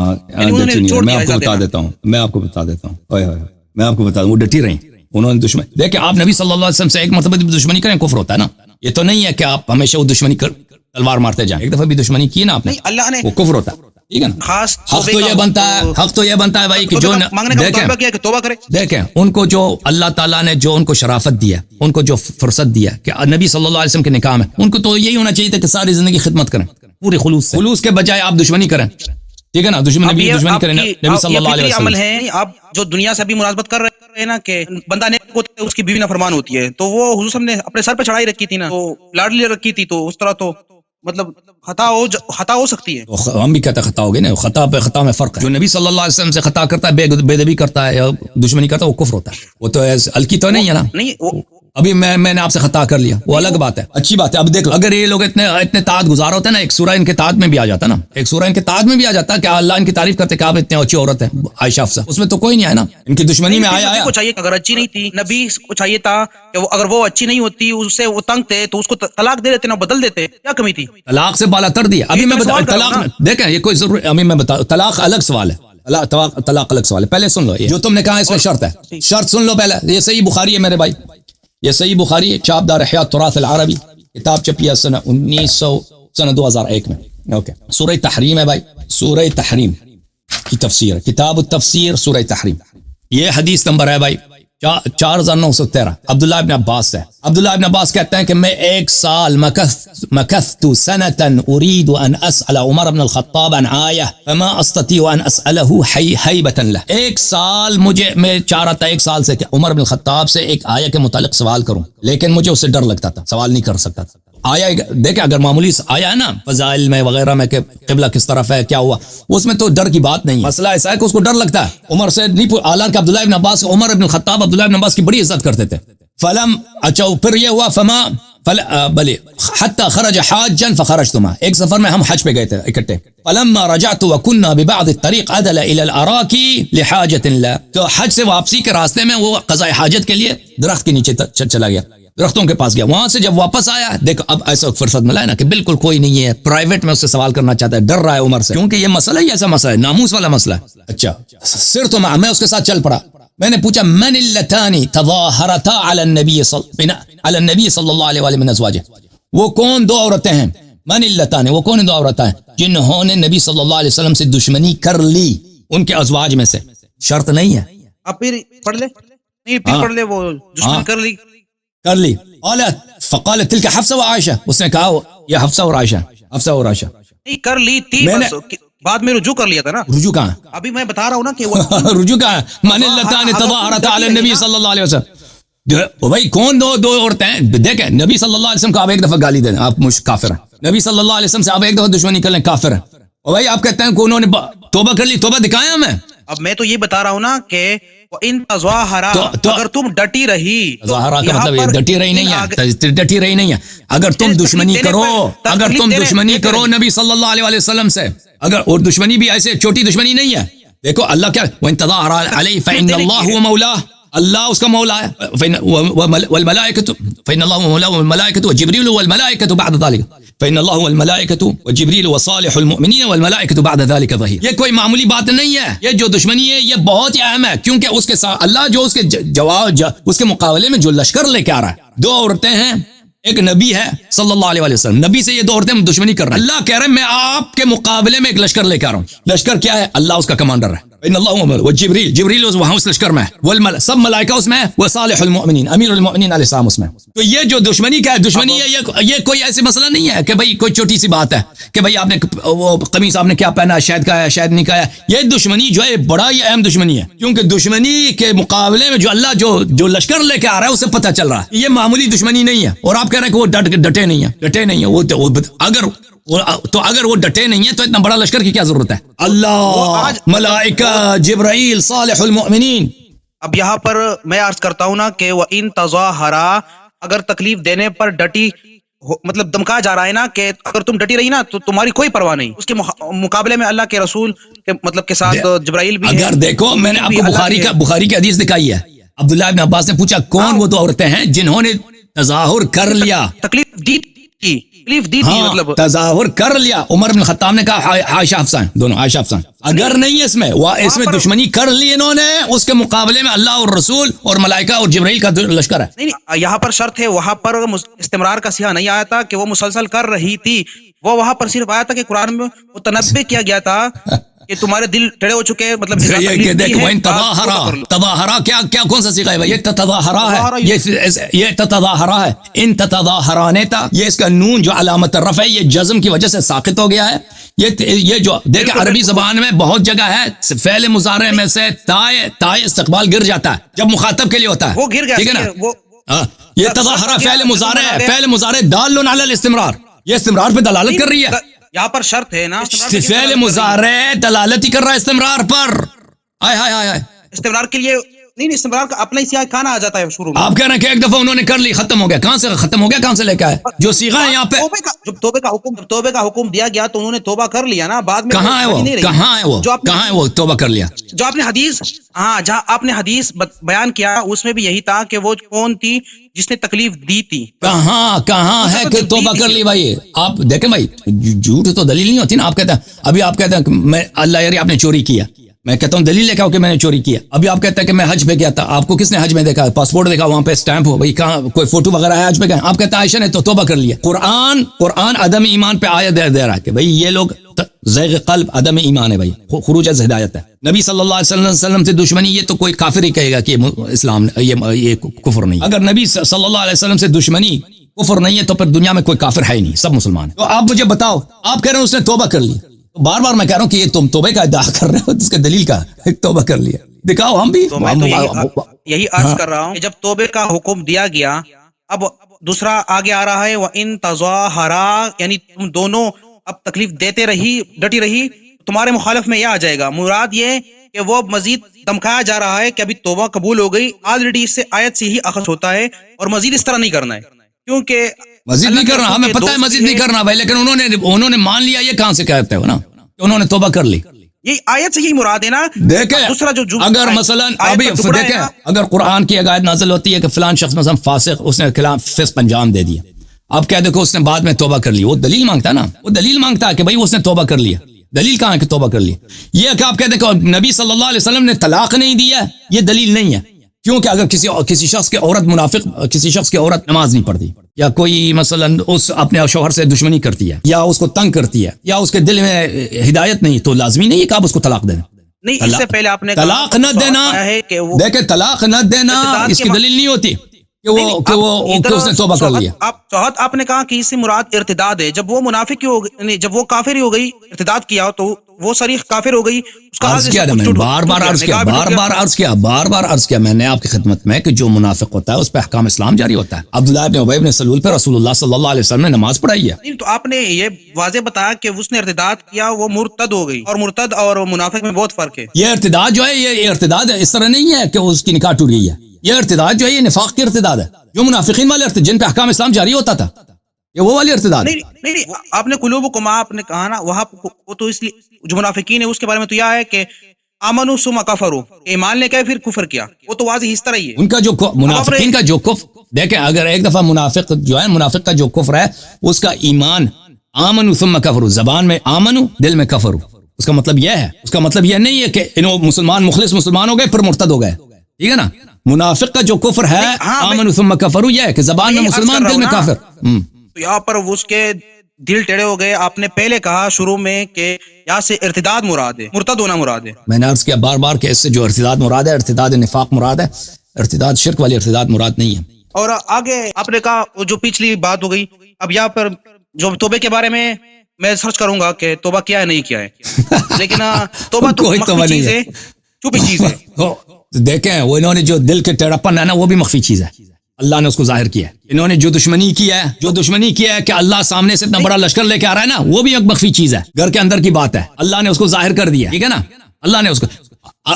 میں آپ کو بتا دیتا ہوں میں آپ کو بتا دوں وہ ڈٹی رہی. انہوں نے دشمن دیکھیں آپ نبی صلی اللہ علیہ وسلم سے ایک مرتبہ دشمنی کریں کفر ہوتا ہے نا. یہ تو نہیں ہے کہ آپ ہمیشہ وہ دشمنی تلوار مارتے جائیں. ایک دفعہ بھی دشمنی کی نا آپ نے اللہ نے وہ کفر ہوتا ہے. ٹھیک ہے نا. حق تو یہ بنتا ہے بھائی کہ جو دیکھیں ان کو جو اللہ تعالیٰ نے جو ان کو شرافت دیا, ان کو جو فرصت دیا کہ نبی صلی اللہ علیہ وسلم کے نکاح میں, ان کو تو یہی ہونا چاہیے تھا کہ ساری زندگی خدمت کریں پوری خلوص کے بجائے آپ دشمنی کریں. ٹھیک ہے نا, دشمنی کریں نبی صلی اللہ علیہ وسلم. عمل ہے آپ جو دنیا سے بھی ملازمت کر رہے ہیں نا کہ بندہ نیک ہوتا ہے اس کی بیوی نافرمان ہوتی ہے, تو وہ حضور صلی اللہ علیہ وسلم نے اپنے سر پہ چڑھائی رکھی تھی نا, تو لاڈلی رکھی تھی, تو اس طرح تو مطلب خطا ہو سکتی ہے. ہم بھی کہتے ہیں خطا ہوگی نا, خطا پہ خطا میں فرق ہے. جو نبی صلی اللہ علیہ وسلم سے خطا کرتا ہے, بے ادبی کرتا ہے یا دشمنی کرتا ہے, وہ کفر ہوتا ہے. وہ تو ہلکی تو نہیں ہے نا. نہیں ابھی میں نے آپ سے خطا کر لیا وہ الگ بات ہے, اچھی بات ہے. اب دیکھ لو اگر یہ لوگ اتنے تعداد گزار ہوتے ہیں نا, ایک سورہ ان کے تعداد میں بھی آ جاتا نا, ایک سورہ ان کے تعداد میں بھی آ جاتا کہ اللہ ان کی تعریف کرتے کہ آپ اتنے اچھی عورت ہے عائشہ افسا, اس میں تو کوئی نہیں آیا نا. ان کی دشمنی میں آیا کو چاہیے اگر اچھی نہیں تھی, نبی کو چاہیے تھا کہ اگر وہ اچھی نہیں ہوتی اس سے وہ تنگ تھے تو اس کو طلاق دے دیتے نا, بدل دیتے. کیا کمی تھی؟ طلاق سے بالا تر دیا. ابھی میں بتا طلاق دیکھیں یہ کوئی ضرور, ابھی میں بتا طلاق الگ سوال ہے, طلاق الگ سوال ہے. پہلے سن لو یہ جو تم نے کہا اس میں شرط ہے, شرط سن لو پہلے. یہ صحیح بخاری ہے میرے بھائی, یہ صحیح بخاری ہے, چاپ دار احیاء التراث العربی, کتاب چھپی ہے سنہ 2001 میں. اوکے, سورہ تحریم ہے بھائی, سورہ تحریم کی تفسیر ہے, کتاب التفسیر سورہ تحریم. یہ حدیث نمبر ہے بھائی 4913 عبداللہ ابن عباس سے. عبداللہ ابن عباس کہتے ہیں کہ میں 1 سال مکثت سنة اريد ان اسأل عمر بن الخطاب عن آیہ فما استطيع ان اسأله حیبة له. 1 سال میں چاہ رہا تھا 1 سال سے کہ عمر بن الخطاب سے ایک آیہ کے متعلق سوال کروں, لیکن مجھے اس سے ڈر لگتا تھا, سوال نہیں کر سکتا تھا. آیا دیکھیں اگر معمولی آیا ہے نا فضائل میں وغیرہ میں کہ قبلہ کس طرف ہے کیا ہوا, اس میں تو ڈر کی بات نہیں ہے. مسئلہ ایسا ہے کہ اس کو ڈر لگتا ہے عمر سے نہیں. حالانکہ عبداللہ ابن عباس, عمر ابن الخطاب عبداللہ ابن عباس کی بڑی عزت کرتے تھے. فلم اچھا پھر یہ ہوا فما بلے حتی خرج حاجا فخرجت معه, ایک سفر میں ہم حج پہ گئے تھے اکٹھے. فلما رجعت وكنا ببعض الطريق عدل الى الاراك لحاجه لا, تو حج سے واپسی کے راستے میں وہ قضاء حاجت کے لیے درخت کے نیچے چلا گیا, درختوں کے پاس گیا. وہاں سے جب واپس آیا دیکھو اب ایسا فرصت ملا ہے نا کہ بالکل کوئی نہیں ہے, پرائیویٹ میں اس سے سوال کرنا چاہتا ہے, ڈر رہا ہے عمر سے, کیونکہ یہ مسئلہ ہی ایسا مسئلہ ہے, ناموس والا مسئلہ ہے. اچھا صرت معه, میں اس کے ساتھ چل پڑا. میں نے پوچھا من اللتان تظاہرتا علی النبی صلی اللہ علیہ وسلم من ازواجہ, وہ کون 2 عورتیں ہیں؟ من اللتان, وہ کون 2 عورتیں ہیں جنہوں نے نبی صلی اللہ علیہ وسلم سے دشمنی کر لی ان کے ازواج میں سے. شرط نہیں ہے. اب پھر پڑھ لے, نہیں پھر پڑھ لے, وہ دشمنی کر لی. فقالت تلك حفصہ و عائشہ, اس نے کہا یہ حفصہ اور عائشہ, حفصہ اور عائشہ نہیں کر لی تھی, بعد میں رجوع کر لیا تھا نا. رجوع کہاں؟ ابھی میں بتا رہا ہوں نا کہ رجوع کہاں؟ من اللتان تظاہرتا علی النبی صلی اللہ علیہ وسلم. بھائی کون 2 عورتیں ہیں؟ دیکھیں نبی صلی اللہ علیہ وسلم کو آپ ایک دفعہ گالی دیں آپ کافر ہیں, نبی صلی اللہ علیہ وسلم سے آپ ایک دفعہ دشمنی کر لیں کافر ہیں, اور بھائی آپ کہتے ہیں کہ انہوں نے توبہ کر لی. توبہ دکھایا ہمیں. اب میں تو یہ بتا رہا ہوں نا کہ ان تظاہرا اگر تم ڈٹی رہی, تظاہرا کا مطلب یہ ڈٹی رہی نہیں ہے, ڈٹی رہی نہیں ہے. اگر تم دشمنی کرو, اگر تم دشمنی کرو نبی صلی اللہ علیہ وسلم سے, اگر اور دشمنی بھی ایسے چھوٹی دشمنی نہیں ہے. دیکھو اللہ کیا وَإِن تَظَاهَرَ عَلَيْهِ فَإِنَّ اللَّهَ هُوَ مَوْلَاهُ, اللہ اس کا مولا ہے. والملائکۃ فإن الله هو مولا والملائکۃ وجبریل والملائکۃ بعد ذلك, فإن الله والملائکۃ وجبریل وصالح المؤمنین والملائکۃ بعد ذلك ظہیر. یہ کوئی معمولی بات نہیں ہے, یہ جو دشمنی ہے یہ بہت ہی اہم ہے, کیونکہ اس کے ساتھ اللہ جو اس کے جواب اس کے مقابلے میں جو لشکر لے کے آ رہا ہے, 2 عورتیں ہیں, ایک نبی ہے صلی اللہ علیہ وسلم, نبی سے یہ 2 عورتیں دشمنی کر رہے ہیں. اللہ کہہ رہے ہیں میں آپ کے مقابلے میں ایک لشکر لے کے آ رہا ہوں. لشکر کیا ہے؟ اللہ اس کا کمانڈر ہے. ان اللہ و جبریل, جبریل وہاں اس لشکر میں ہے, سب ملائکہ اس میں ہے, وہ صالح المؤمنین امیر المؤمنین علیہ السلام اس میں. تو یہ جو دشمنی کا ہے, دشمنی ہے یہ کوئی ایسی مسئلہ نہیں ہے کہ بھائی کوئی چھوٹی سی بات ہے کہ بھائی آپ نے وہ قمیص آپ نے کیا پہنا ہے, شاید کا ہے شاید نہیں کا ہے. یہ دشمنی جو ہے بڑا ہی اہم دشمنی ہے, کیونکہ دشمنی کے مقابلے میں جو اللہ جو لشکر لے کے آ رہا ہے اسے پتہ چل رہا ہے یہ معمولی دشمنی نہیں ہے. اور آپ کہہ رہے ہیں کہ وہ ڈٹے نہیں ہیں, وہ اگر تو اگر وہ ڈٹے نہیں ہیں تو اتنا بڑا لشکر کی کیا ضرورت ہے؟ اللہ، ملائکہ، جبرائیل، صالح المؤمنین. اب یہاں پر میں عرض کرتا ہوں نا کہ وَإِن تَظَاهَرَا، اگر تکلیف دینے پر ڈٹی مطلب دمکا جا رہا ہے نا کہ اگر تم ڈٹی رہی نا تو تمہاری کوئی پرواہ نہیں، اس کے مقابلے میں اللہ کے رسول کے مطلب کے ساتھ جبرائیل بھی ہے. اگر دیکھو میں نے آپ کو بخاری کی حدیث دکھائی ہے. عبداللہ ابن عباس نے پوچھا کون وہ دو عورتیں ہیں جنہوں نے تظاہر کر لیا، تکلیف دی تھی مطلب تظاہر کر لیا. عمر بن خطاب نے کہا عائشہ حفصہ، دونوں عائشہ حفصہ. اگر نہیں اس میں اس میں دشمنی کر لی انہوں نے، اس کے مقابلے میں اللہ اور رسول اور ملائکہ اور جبرائیل کا لشکر ہے. نہیں، یہاں پر شرط ہے، وہاں پر استمرار کا صیغہ نہیں آیا تھا کہ وہ مسلسل کر رہی تھی. وہ وہاں پر صرف آیا تھا کہ قرآن میں وہ تنبیہ کیا گیا تھا کہ تمہارے دل ٹیڑے ہو چکے، مطلب یہ دیکھو ان تظاہرا کیا کون سا صیغہ ہے؟ یہ تظاہرا ہے، یہ تظاہرا ہے. ان تظاہرانے تھا، یہ اس کا نون جو علامت رفع ہے یہ جزم کی وجہ سے ساقط ہو گیا ہے. یہ جو دیکھیں عربی زبان میں بہت جگہ ہے فعل مضارع میں سے تائے استقبال گر جاتا ہے جب مخاطب کے لیے ہوتا ہے، وہ گر گیا، ٹھیک ہے نا. یہ تظاہرا فعل مضارع ہے، فعل مضارع دال علی الاستمرار، یہ استمرار پہ دلالت کر رہی ہے. یہاں پر شرط ہے نا، فعل مضارع دلالت ہی کر رہا ہے استمرار پر. استمرار کے لیے نہیں، استمرار کا اپنا ہی سیاق کھانا آ جاتا ہے شروع میں. آپ کہہ رہے ہیں کہ ایک دفعہ انہوں نے کر لی ختم ہو گیا، کہاں سے ختم ہو گیا، کہاں سے لے کے آئے؟ جو صیغہ ہے یہاں پہ جب توبے کا حکم دیا گیا تو انہوں نے توبہ کر لیا نا. بعد میں کہاں ہے وہ توبہ کر لیا؟ جو آپ نے حدیث جہاں آپ نے حدیث بیان کیا اس میں بھی یہی تھا کہ وہ کون تھی جس نے تکلیف دی تھی. کہاں ہے کہ توبہ کر لی؟ بھائی آپ دیکھیں بھائی، جھوٹ تو دلیل نہیں ہوتی نا. آپ کہتے ہیں ابھی آپ کہتے ہیں کہ میں اللہ یاری آپ نے چوری کیا، میں کہتا ہوں دلیل لے کے آؤ کہ میں نے چوری کیا. ابھی آپ کہتے ہیں کہ میں حج پہ گیا تھا، آپ کو کس نے حج میں دیکھا؟ پاسپورٹ دیکھا، وہاں پہ اسٹیمپ ہو، بھائی کہاں کوئی فوٹو وغیرہ ہے حج پہ گئے؟ آپ کہتے ہیں عائشہ نے تو توبہ کر لیا. قرآن عدم ایمان پہ آیت دے رہا ہے کہ بھائی یہ لوگ زیغ قلب عدم ایمان ہے، بھائی خروج از ہدایت ہے. نبی صلی اللہ علیہ وسلم سے دشمنی، یہ تو کوئی کافر ہی کہے گا کہ اسلام یہ کفر نہیں. اگر نبی صلی اللہ علیہ وسلم سے دشمنی کفر نہیں ہے تو پھر دنیا میں کوئی کافر ہے ہی نہیں، سب مسلمان ہیں. تو آپ مجھے بتاؤ، آپ کہہ رہے ہیں اس نے توبہ کر لی، بار بار میں کہہ رہا ہوں کہ یہ تم توبے کا ادعا کر رہے ہو، اس کا دلیل کا توبہ کر لیا دکھاؤ. ہم بھی یہی عرض کر رہا ہوں کہ جب توبے کا حکم دیا گیا، اب دوسرا آگے آ رہا ہے وَإِن تَظَاهَرَا، یعنی تم دونوں اب تکلیف دیتے رہی، ڈٹی رہی، تمہارے مخالف میں یہ آ جائے گا. مراد یہ کہ وہ مزید دمکایا جا رہا ہے کہ ابھی توبہ قبول ہو گئی، آلریڈی اس سے آیت سے ہی اخذ ہوتا ہے اور مزید اس طرح نہیں کرنا ہے، کیونکہ مزید نہیں کرنا. ہمیں پتہ ہے مزید نہیں کرنا بھائی، لیکن انہوں نے مان لیا. یہ کہاں سے کہتے ہو نا انہوں نے توبہ کر لی؟ یہ آیت سے یہی مراد ہے نا. دیکھیں دوسرا جو اگر مثلا ابھی دیکھیں اگر قرآن کی ایک آیت نازل ہوتی ہے کہ فلان شخص مثلا فاسق، اس نے خلاف فسق انجام دے دیا، اب کہہ دیکھو اس نے بعد میں توبہ کر لی، وہ دلیل مانگتا ہے نا، وہ دلیل مانگتا ہے کہ بھائی اس نے توبہ کر لیا. دلیل کہاں ہے کہ توبہ کر لی؟ یہ کہ آپ کہہ دیکھو نبی صلی اللہ علیہ وسلم نے طلاق نہیں دیا، یہ دلیل نہیں ہے. کیونکہ اگر کسی شخص کی عورت منافق، کسی شخص کی عورت نماز نہیں پڑھتی، یا کوئی مثلا اس اپنے شوہر سے دشمنی کرتی ہے، یا اس کو تنگ کرتی ہے، یا اس کے دل میں ہدایت نہیں، تو لازمی نہیں ہے کہ آپ اس کو طلاق دیں. نہیں، اس سے پہلے آپ نے طلاق نہ دینا، دیکھیں طلاق نہ دینا اس کی دلیل نہیں ہوتی کہ اس نے توبہ کر لیا. آپ نے کہا کہ اس سے مراد ارتداد ہے. جب وہ منافق ہو گئی، جب وہ کافر ہی ہو گئی، ارتداد کیا تو وہ صریح کافر ہو گئی. بار بار عرض کیا میں نے آپ کی خدمت میں کہ جو منافق ہوتا ہے اس پہ احکام اسلام جاری ہوتا ہے. عبداللہ ابن ابی بن سلول پہ رسول اللہ صلی اللہ علیہ وسلم نے نماز پڑھائی ہے. تو آپ نے یہ واضح بتایا کہ اس نے ارتداد کیا، وہ مرتد ہو گئی، اور مرتد اور منافق میں بہت فرق ہے. یہ ارتداد جو ہے یہ ارتداد اس طرح نہیں ہے کہ اس کی نکاح ٹوٹ گئی ہے. یہ ارتداد جو ہے یہ نفاق کی ارتداد ہے، جو منافقین والے جن پہ احکام اسلام جاری ہوتا تھا، یہ وہ والی ارتداد. نہیں، آپ نے قلوبکم آپ نے کہا نا، وہاں وہ تو اس لیے جو منافقین ہے اس کے بارے میں تو یہ ہے کہ آمنوا ثم کفروا، ایمان لے کے پھر کفر کیا، وہ تو واضح اس طرح ہی ہے. ان کا جو منافقین کا جو کفر، دیکھیں اگر ایک دفعہ منافق جو ہے، منافق کا جو کفر ہے اس کا ایمان، آمنوا ثم کفروا، زبان میں آمنوا، دل میں کفروا، اس کا مطلب یہ ہے، اس کا مطلب یہ نہیں ہے کہ انہوں مسلمان مخلص مسلمان ہو گئے پھر مرتد ہو گئے، ٹھیک ہے نا. منافق کا جو کفر ہے آمنوا ثم کفروا، یہ ہے کہ زبان میں مسلمان دل میں کافر. تو یہاں پر اس کے دل ٹیڑے ہو گئے. آپ نے پہلے کہا شروع میں کہ یہاں سے ارتداد مراد ہے، مرتد ہونا مراد ہے. میں نے عرض کیا بار بار کہ اس سے جو ارتداد مراد ہے، ارتداد نفاق مراد ہے، ارتداد شرک والی ارتداد مراد نہیں ہے. اور آگے آپ نے کہا جو پچھلی بات ہو گئی، اب یہاں پر جو توبے کے بارے میں سرچ کروں گا کہ توبہ کیا ہے نہیں کیا ہے، لیکن توبہ تو مخفی چیز ہے، چھپی چیز ہے. دیکھیں وہ انہوں نے جو دل کے ٹیڑھاپن ہے نا وہ بھی مخفی چیز ہے. اللہ نے اس کو ظاہر کیا ہے. انہوں نے جو دشمنی کیا ہے کہ اللہ سامنے سے اتنا بڑا لشکر لے کے آ رہا ہے نا, وہ بھی ایک مخفی چیز ہے, گھر کے اندر کی بات ہے. اللہ نے اس کو ظاہر کر دیا, ٹھیک ہے نا. اللہ نے اس کو,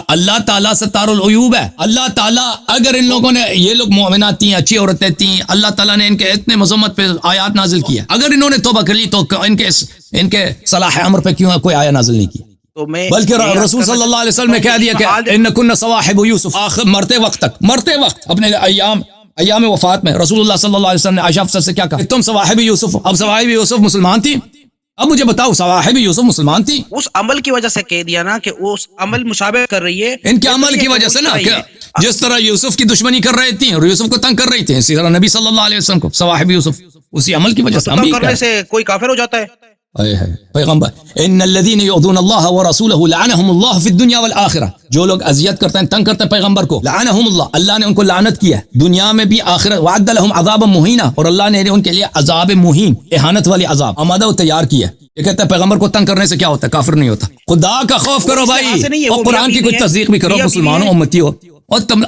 اللہ تعالیٰ ستار العیوب ہے. اللہ تعالیٰ اگر ان لوگوں نے, یہ لوگ مومنات تھیں, اچھی عورتیں تھیں, اللہ تعالیٰ نے ان کے اتنے مذمت پہ آیات نازل کیا, اگر انہوں نے توبہ کر لی تو ان کے صلاح امر پہ کیوں کوئی آیت نازل نہیں کی؟ بلکہ رسول صلی اللہ علیہ وسلم نے کہہ دیا کہ انکن صواحب یوسف, آخر مرتے وقت اپنے ایام وفات میں رسول اللہ صلی اللہ علیہ وسلم نے عائشہ افسر سے کیا کہا کہ تم صواحب یوسف. اب صواحب یوسف مسلمان تھی, اب مجھے بتاؤ صواحب یوسف مسلمان تھی؟ اس عمل کی وجہ سے کہہ دیا نا کہ اس عمل مشابہ کر رہی ہے ان کے عمل کی وجہ سے نا, کہ جس طرح یوسف کی دشمنی کر رہی تھی اور یوسف کو تنگ کر رہی تھی, اسی طرح نبی صلی اللہ علیہ وسلم کو صواحب یوسف اسی عمل کی وجہ سے تنگ کرنے سے کوئی کافر ہو جاتا ہے. پیغمبر ان الذين يؤذون الله ورسوله لعنهم الله في الدنيا والاخره, جو لوگ اذیت کرتے ہیں, تنگ کرتے ہیں پیغمبر کو, لعنهم الله, اللہ نے ان کو لعنت کیا ہے دنیا میں بھی آخرت, وعد لهم عذابا مهینا, اور اللہ نے ان کے لیے عذاب مہین, اہانت والی عذاب آمادہ و تیار کیا ہے. یہ کہتا ہے پیغمبر کو تنگ کرنے سے کیا ہوتا ہے؟ کافر نہیں ہوتا. خدا کا خوف کرو بھائی, اور قرآن کی کچھ تصدیق بھی کرو مسلمانوں امتی ہو. اور تم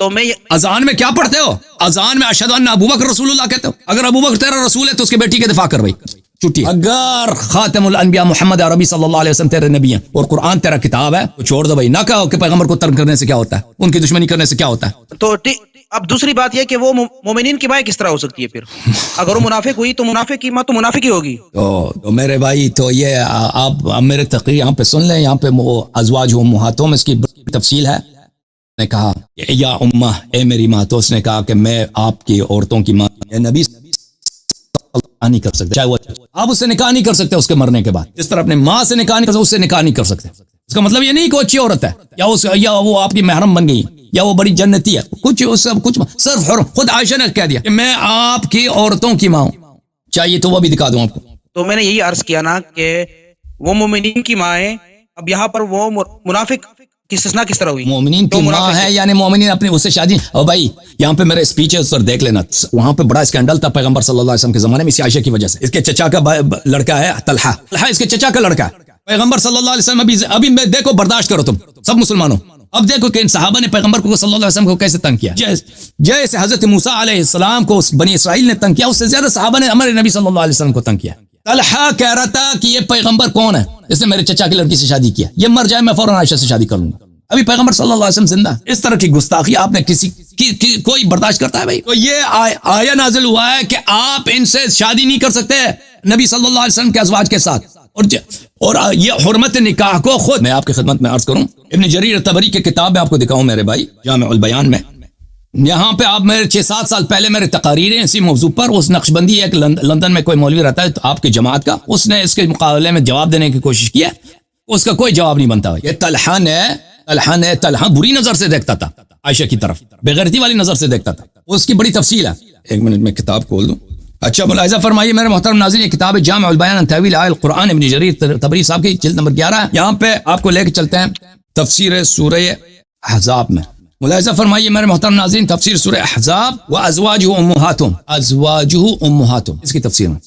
اذان میں کیا پڑھتے ہو؟ اذان میں اشہد ان ابو بکر رسول اللہ کہتے ہو. اگر ابو بکر تیرا رسول ہے تو اس کے بیٹی کے دفاع کر بھائی, چھٹی. اگر خاتم الانبیاء محمد عربی صلی اللہ علیہ وسلم تیرے نبی ہیں اور قرآن تیرا کتاب ہے تو چھوڑ دو بھائی. نہ کہو کہ پیغمبر کو تنگ کرنے سے کیا ہوتا ہے, ان کی دشمنی کرنے سے کیا ہوتا ہے. تو اب دوسری بات یہ کہ وہ مومنین کی ماں کس طرح ہو سکتی ہے پھر؟ اگر وہ منافق ہوئی تو منافق کی ماں تو منافق ہی ہوگی. تو میرے بھائی, تو یہ آپ میرے تقریر یہاں پہ سن لیں, یہاں پہ ازواج امہاتہم اس کی تفصیل ہے. نے کہا یا امہ, اے میری ماں, تو اس نے کہا کہ میں آپ کی عورتوں کی ماں. نبی نہیں کر سکتے, چاہے وہ آپ اس سے نکاح نہیں کر سکتے اس کے مرنے کے بعد, جس طرح اپنے ماں سے نکاح نہیں کر سکتے اس سے نکاح نہیں کر سکتے. اس کا مطلب یہ نہیں کہ وہ اچھی عورت ہے یا وہ آپ کی محرم بن گئی یا وہ بڑی جنتی ہے, کچھ صرف حرم. خود عائشہ نے کہہ دیا کہ میں آپ کی عورتوں کی ماں ہوں, چاہیے تو وہ بھی دکھا دوں آپ کو. تو میں نے یہی عرض کیا نا کہ وہ مومنین کی ماں ہے. اب یہاں پر وہ منافق کی استثناء کس طرح ہوئی؟ مومنین کی ماں ہے, یعنی مومنین اپنی اس سے شادی. اور بھائی یہاں پہ میرے اسپیچ ہے اس پر دیکھ لینا, وہاں پہ بڑا اسکینڈل تھا پیغمبر صلی اللہ علیہ وسلم کے زمانے میں اسی عائشہ کی وجہ سے. اس کے چچا کا لڑکا ہے طلحہ اس کے چچا کا لڑکا ہے. پیغمبر صلی اللہ علیہ وسلم ابھی میں دیکھو, برداشت کرو تم سب مسلمانوں, اب دیکھو کہ ان صحابہ نے پیغمبر کو صلی اللہ علیہ وسلم کو کیسے تنگ کیا. جیسے حضرت موسیٰ علیہ السلام کو بنی اسرائیل نے تنگ کیا, اس سے زیادہ صحابہ نے ہمارے نبی صلی اللہ علیہ وسلم کو تنگ کیا. طلحہ کہہ رہا تھا کہ یہ پیغمبر کون ہے, اس نے میرے چچا کی لڑکی سے شادی کیا, یہ مر جائے میں فوراً عائشہ سے شادی کر لوں گا. ابھی پیغمبر صلی اللہ علیہ وسلم زندہ. اس طرح کی گستاخی آپ نے کسی کوئی برداشت کرتا ہے بھائی؟ تو یہ آیا نازل ہوا ہے کہ آپ ان سے شادی نہیں کر سکتے نبی صلی اللہ علیہ وسلم کے ازواج کے ساتھ. اور یہ حرمت نکاح کو خود میں آپ کی خدمت میں عرض کروں, ابن جریر طبری کی کتاب میں آپ کو دکھاؤں میرے بھائی, جامع البیان میں. یہاں پہ آپ میرے 6-7 سال پہلے میرے تقاریر ہیں اسی موضوع پر. اس نقش بندی ایک لندن میں کوئی مولوی رہتا ہے تو آپ کی جماعت کا, اس نے اس کے مقابلے میں جواب دینے کی کوشش کی ہے, اس کا کوئی جواب نہیں بنتا. یہ طلحہ بری نظر سے دیکھتا تھا عائشہ کی طرف, بغیرتی والی نظر سے دیکھتا تھا. اس کی بڑی تفصیل ہے. ایک منٹ میں کتاب کھول دوں. اچھا ملاحظہ فرمائیے میرے محترم ناظرین, یہ کتاب ہے جامع البیان عن تاویل آیات القرآن, ابن جریر طبری صاحب کی جلد نمبر 11. یہاں پہ آپ کو لے کے چلتے ہیں تفسیر سورہ احزاب میں. ملاحظہ فرمائیے میرے محترم ناظرین, تفسیر سورہ احزاب وازواجہ امہاتہم, ازواجہ امہاتہم اس کی تفسیر میں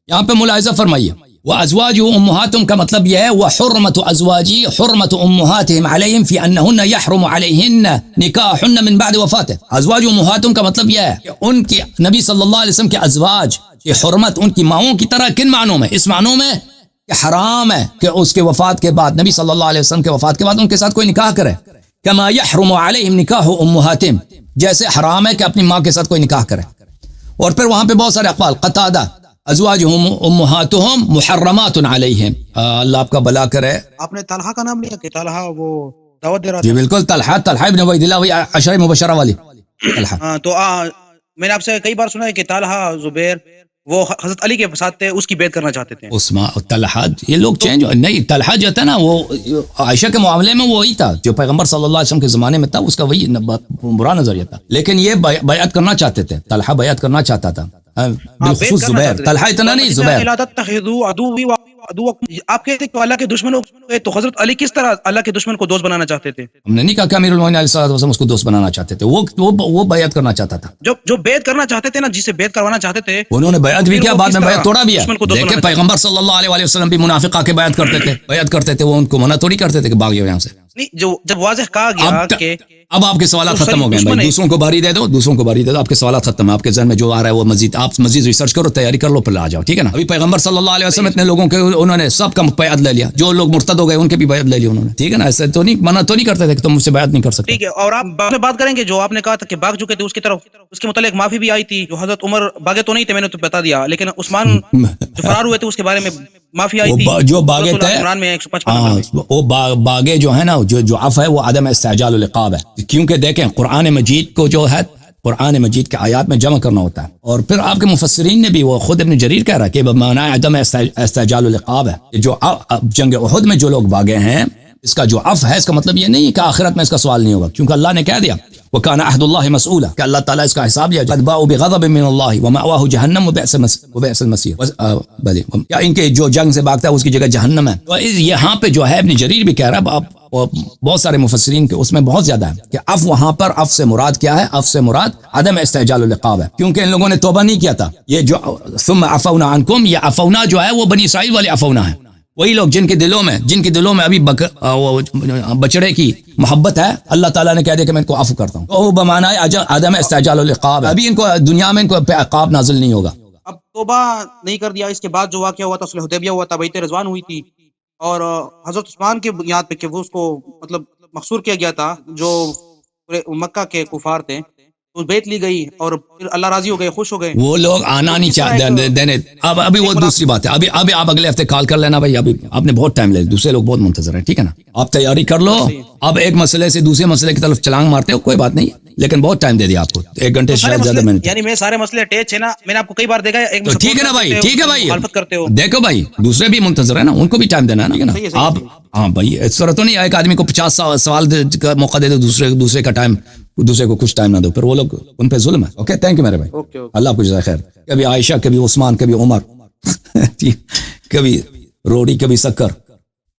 یہاں پہ ملاحظہ فرمائیے. وازواجہ امہاتہم کا مطلب یہ ہے وحرمت ازواجی حرمت امہاتہم علیہم فی انہن یحرم علیہن نکاحن من بعد وفاتہ. ازواج امہاتہم کا مطلب یہ ہے کہ ان کی نبی صلی اللہ علیہ وسلم کے ازواج کی حرمت ان کی ماؤں کی طرح کن معنوں میں؟ اس معنوں میں کہ حرام ہے کہ اس کے وفات کے بعد, نبی صلی اللہ علیہ وسلم کے وفات کے بعد ان کے ساتھ کوئی نکاح کرے. کما یحرم علیہم نکاح امہاتہم, جیسے حرام ہے کہ اپنی ماں کے ساتھ کوئی نکاح کرے. اور پھر وہاں پہ بہت سارے اقوال, قتادہ ازواجہم امہاتہم محرمات علیہم. اللہ آپ کا بلا کرے. آپ نے طلحہ کا نام لیا کہ طلحہ وہ دعوت دے رہا جی بالکل, طلحہ ابن عبید اللہ وہی عشرہ مبشرہ والی طلحہ. تو میں نے آپ سے کئی بار سنا ہے کہ طلحہ زبیر وہ حضرت علی کے ساتھ تھے, اس کی بیعت کرنا چاہتے تھے. طلحہ, یہ لوگ چینج نہیں, طلحہ جو تھا نا وہ عائشہ کے معاملے میں وہی تھا جو پیغمبر صلی اللہ علیہ وسلم کے زمانے میں تھا, اس کا وہی برا نظریہ تھا. لیکن یہ بیعت کرنا چاہتے تھے, طلحہ بیعت کرنا چاہتا تھا, بالخصوص زبیر. طلحہ اتنا نہیں, زبیر. آپ کہتے کہ اللہ کے دشمنوں, تو حضرت علی کس طرح اللہ کے دشمن کو دوست بنانا چاہتے تھے؟ ہم نے نہیں کہا کہ امیر المومنین علیہ الصلوۃ والسلام اس کو دوست بنانا چاہتے تھے, وہ بیعت کرنا چاہتا تھا. جو بیعت کرنا چاہتے تھے نا, جسے بیعت کروانا چاہتے تھے, انہوں نے بیعت بھی کیا, بعد میں بیعت توڑا بھی ہے. دیکھیں پیغمبر صلی اللہ علیہ وسلم بھی منافقہ کے بیعت کرتے تھے, وہ ان کو منع تھوڑی کرتے تھے کہ بھاگ جاؤ یہاں سے. نہیں جو جب واضح کہا گیا کہ اب آپ کے سوالات ختم ہو گئے بھائی, دوسروں کو باری دے دو, دوسروں کو باری دے دو, آپ کے سوالات ختم ہیں. آپ کے ذہن میں جو آ رہا ہے وہ مزید آپ مزید ریسرچ کرو, تیاری کر لو, پھر آ جاؤ, ٹھیک ہے نا. ابھی پیغمبر صلی اللہ علیہ وسلم اتنے لوگوں کے انہوں نے سب کا بیعت لے لیا, جو لوگ مرتد ہو گئے ان کے بھی بیعت لے لی انہوں نے, ٹھیک ہے نا. ایسے تو نہیں منع تو نہیں کرتے تھے کہ تم مجھ سے بیعت نہیں کر سکتے. ٹھیک ہے. اور آپ بعد میں بات کریں گے جو آپ نے کہا تھا کہ بھاگ چکے تھے اس کی طرف, اس کے متعلق معافی بھی آئی تھی. جو حضرت عمر بھاگے تو نہیں تھے, میں نے تو بتا دیا, لیکن عثمان جو فرار ہوئے تھے اس کے بارے میں معافی آئی تھی. جو باغے تھے عمران میں 155 وہ باغے جو ہے نا, جو عفو ہے وہ عدم استعجال العقاب ہے. کیونکہ دیکھیں قرآن مجید کو جو ہے قرآن مجید کے آیات میں جمع کرنا ہوتا ہے, اور پھر آپ کے مفسرین نے بھی, وہ خود ابن جریر کہہ رہا ہے کہ معنی عدم استعجال العقاب ہے. جو جنگ احد میں جو لوگ بھاگے ہیں اس کا جو عفو ہے, اس کا مطلب یہ نہیں ہے کہ آخرت میں اس کا سوال نہیں ہوگا, کیونکہ اللہ نے کہہ دیا وَكَانَ عَهْدُ اللَّهِ مَسْئُولًا کہ اللہ تعالیٰ اس کا حساب لیا. قَدْ بَاءُوا بِغَضَبٍ مِّنَ اللَّهِ وَمَأْوَاهُ جَهَنَّمُ وَبِئْسَ الْمَصِيرُ. کیا ان کے جو جنگ سے بھاگتا ہے اس کی جگہ جہنم ہے. تو یہاں پہ جو ہے ابن جریر بھی کہہ رہا ہے, بہت سارے مفسرین کے اس میں بہت زیادہ ہے کہ عفو وہاں پر عفو سے مراد کیا ہے, عفو سے مراد عدم استعجال العقاب ہے, کیونکہ ان لوگوں نے توبہ نہیں کیا تھا. یہ جو ثم عفونا عنکم, یہ عفونا جو ہے وہ بنی اسرائیل والے عفونا ہے, وہی لوگ جن کے دلوں میں ابھی بچڑے کی محبت ہے, اللہ تعالیٰ نے کہہ دیا کہ میں ان کو عفو کرتا ہوں. تو بمعنی عدم استعجال العقاب, ابھی ان کو دنیا میں ان کو پہ عقاب نازل نہیں ہوگا. اب توبہ نہیں کر دیا, اس کے بعد جو واقعہ ہوا تھا صلح حدیبیہ ہوا تھا, بیعت رضوان ہوئی تھی, اور حضرت عثمان کے بنیاد پہ کہ وہ اس کو مطلب مقصور کیا گیا تھا, جو مکہ کے کفار تھے, تو بیعت لی گئی اور پھر اللہ راضی ہو گئے, خوش ہو گئے. وہ لوگ آنا نہیں چاہتے دینے. ابھی وہ دوسری بات ہے, ابھی آپ اگلے ہفتے کال کر لینا بھائی, ابھی آپ نے بہت ٹائم لے, دوسرے لوگ بہت منتظر ہیں, ٹھیک ہے نا. آپ تیاری کر لو, اب ایک مسئلے سے دوسرے مسئلے کی طرف چھلانگ مارتے ہو, کوئی بات نہیں, لیکن بہت ٹائم دے دیا آپ کو, 1 گھنٹے سے زیادہ منٹ. یعنی میں سارے مسئلے اٹیچ ہے نا, میں نے آپ کو کئی بار دیکھا ہے, ایک ٹھیک ہے نا بھائی, ٹھیک ہے بھائی, مخالفت کرتے ہو. دیکھو بھائی دوسرے بھی منتظر ہیں نا, ان کو بھی ٹائم دینا ہے نا. آپ ہاں بھائی, اس طرح تو نہیں ایک آدمی کو 50 سوال کا موقع دے دو, دوسرے کا ٹائم, دوسرے کو کچھ ٹائم نہ دو, پھر وہ لوگ ان پہ ظلم ہے. اوکے, تھینک یو میرے بھائی, اللہ آپ کو جزائے خیر. کبھی عائشہ, کبھی عثمان, کبھی عمر, کبھی روڑی, کبھی شکر.